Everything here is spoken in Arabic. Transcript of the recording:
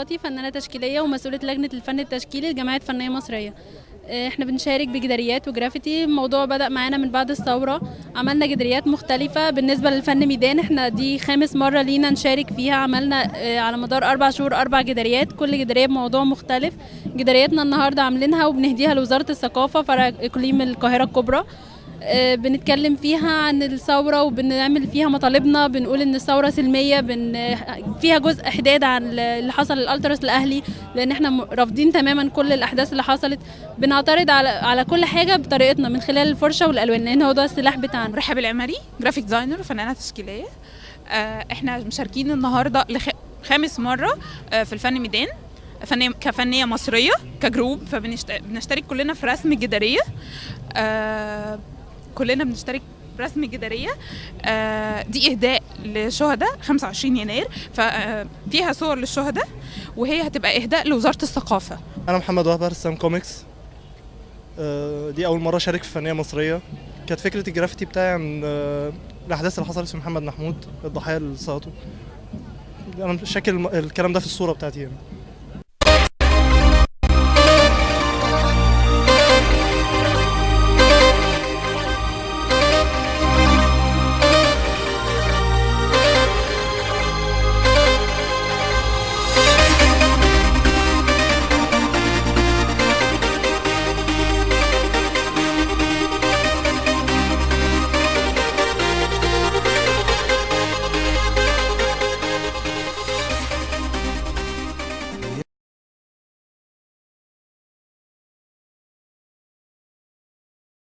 صفاتي فنانة تشكيلية ومسؤولة لجنة الفن التشكيلي لجمعية فنية مصرية. احنا بنشارك بجداريات وجرافيتي. الموضوع بدأ معانا من بعد الثورة، عملنا جداريات مختلفة. بالنسبة للفن ميدان احنا دي 5 مرة لينا نشارك فيها. عملنا على مدار 4 شهور 4 جداريات، كل جدارية بموضوع مختلف. جدارياتنا النهاردة عاملينها وبنهديها لوزارة الثقافة فرع إقليم القاهرة الكبرى. بنتكلم فيها عن الثورة وبنعمل فيها مطالبنا، بنقول ان الثورة سلمية، فيها جزء حداد عن اللي حصل للألتراس الأهلي، لان احنا رافضين تماما كل الأحداث اللي حصلت. بنعترض على كل حاجة بطريقتنا من خلال الفرشة والألوان، لان هو ده السلاح بتاعنا. رحاب العمري، جرافيك ديزاينر وفنانة تشكيلية. احنا مشاركين النهارده 5 مرة في الفن ميدان كفنية مصرية كجروب، فبنشترك كلنا في رسم جدارية. كلنا بنشترك برسم جدارية. دي إهداء لشهداء 25 يناير، ففيها صور للشهداء، وهي هتبقى إهداء لوزارة الثقافة. أنا محمد وهب، رسام كوميكس. دي أول مرة أشارك في فنية مصرية. كانت فكرة الجرافيتي بتاعي عن الأحداث اللي حصلت في محمد محمود، الضحية اللي سقطوا. أنا شاكل الكلام ده في الصورة بتاعتي يعني.